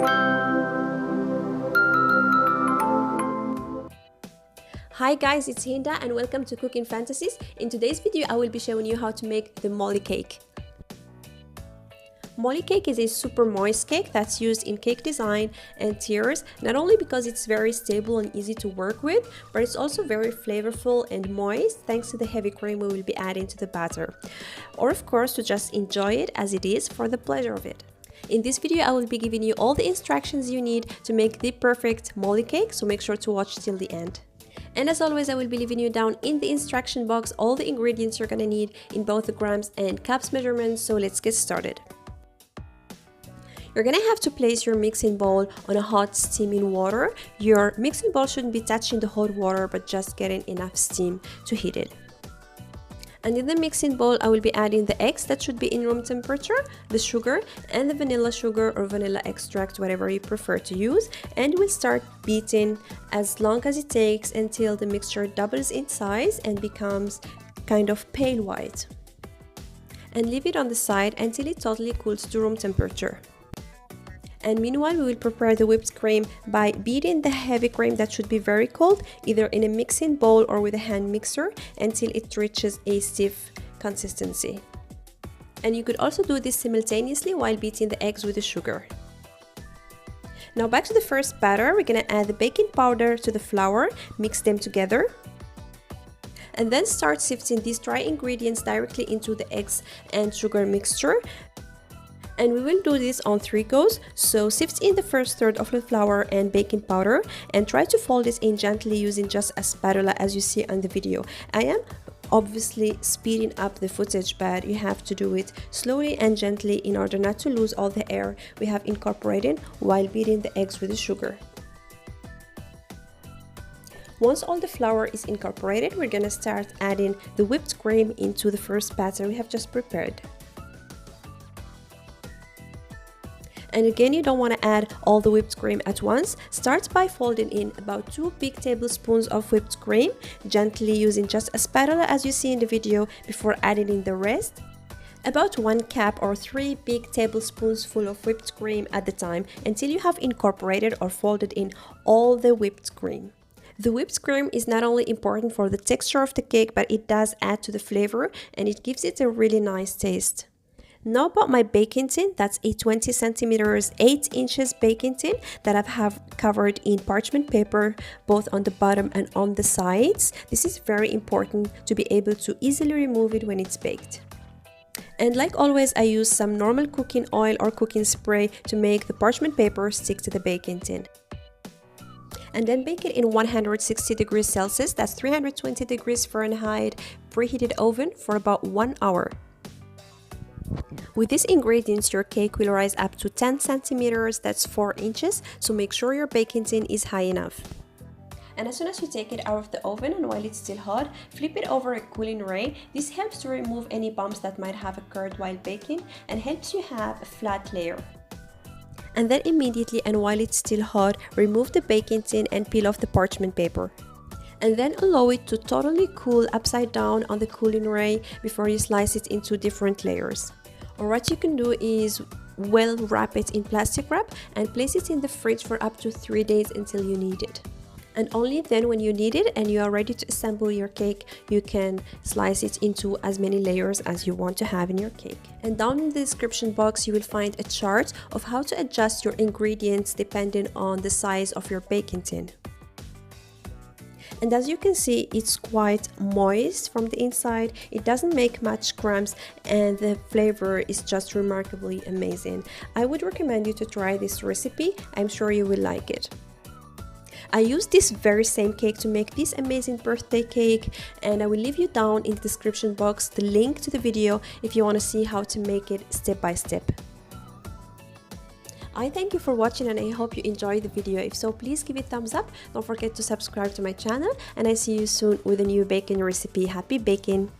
Hi guys, it's Hinda and welcome to Cooking Fantasies. In today's video, I will be showing you how to make the molly cake. Molly cake is a super moist cake that's used in cake design and tiers, not only because it's very stable and easy to work with, but it's also very flavorful and moist thanks to the heavy cream we will be adding to the batter. Or of course, to just enjoy it as it is for the pleasure of it. In this video, I will be giving you all the instructions you need to make the perfect molly cake, so make sure to watch till the end. And as always, I will be leaving you down in the instruction box all the ingredients you're gonna need in both the grams and cups measurements, so let's get started. You're gonna have to place your mixing bowl on a hot steaming water. Your mixing bowl shouldn't be touching the hot water, but just getting enough steam to heat it. And in the mixing bowl, I will be adding the eggs that should be in room temperature, the sugar, and the vanilla sugar or vanilla extract, whatever you prefer to use. And we'll start beating as long as it takes until the mixture doubles in size and becomes kind of pale white. And leave it on the side until it totally cools to room temperature. And meanwhile, we will prepare the whipped cream by beating the heavy cream that should be very cold, either in a mixing bowl or with a hand mixer, until it reaches a stiff consistency. And you could also do this simultaneously while beating the eggs with the sugar. Now back to the first batter, we're gonna add the baking powder to the flour, mix them together, and then start sifting these dry ingredients directly into the eggs and sugar mixture. And we will do this on 3 goes, so sift in the first third of the flour and baking powder and try to fold this in gently using just a spatula as you see on the video. I am obviously speeding up the footage, but you have to do it slowly and gently in order not to lose all the air we have incorporated while beating the eggs with the sugar. Once all the flour is incorporated, we're gonna start adding the whipped cream into the first batter we have just prepared. And again, you don't want to add all the whipped cream at once. Start by folding in about 2 big tablespoons of whipped cream, gently using just a spatula as you see in the video before adding in the rest. About 1 cup or 3 big tablespoons full of whipped cream at the time until you have incorporated or folded in all the whipped cream. The whipped cream is not only important for the texture of the cake, but it does add to the flavor and it gives it a really nice taste. Now about my baking tin, that's a 20 centimeters, 8 inches baking tin that I have covered in parchment paper, both on the bottom and on the sides. This is very important to be able to easily remove it when it's baked. And like always, I use some normal cooking oil or cooking spray to make the parchment paper stick to the baking tin. And then bake it in 160 degrees Celsius, that's 320 degrees Fahrenheit, preheated oven for about 1 hour. With these ingredients, your cake will rise up to 10 centimeters, that's 4 inches, so make sure your baking tin is high enough. And as soon as you take it out of the oven and while it's still hot, flip it over a cooling ray. This helps to remove any bumps that might have occurred while baking and helps you have a flat layer. And then immediately and while it's still hot, remove the baking tin and peel off the parchment paper. And then allow it to totally cool upside down on the cooling ray before you slice it into different layers. Or what you can do is well wrap it in plastic wrap and place it in the fridge for up to 3 days until you need it. And only then when you need it and you are ready to assemble your cake, you can slice it into as many layers as you want to have in your cake. And down in the description box, you will find a chart of how to adjust your ingredients depending on the size of your baking tin. And as you can see, it's quite moist from the inside, it doesn't make much crumbs, and the flavor is just remarkably amazing. I would recommend you to try this recipe, I'm sure you will like it. I used this very same cake to make this amazing birthday cake, and I will leave you down in the description box the link to the video if you want to see how to make it step by step. I thank you for watching and I hope you enjoyed the video. If so, please give it a thumbs up. Don't forget to subscribe to my channel and I see you soon with a new baking recipe. Happy baking!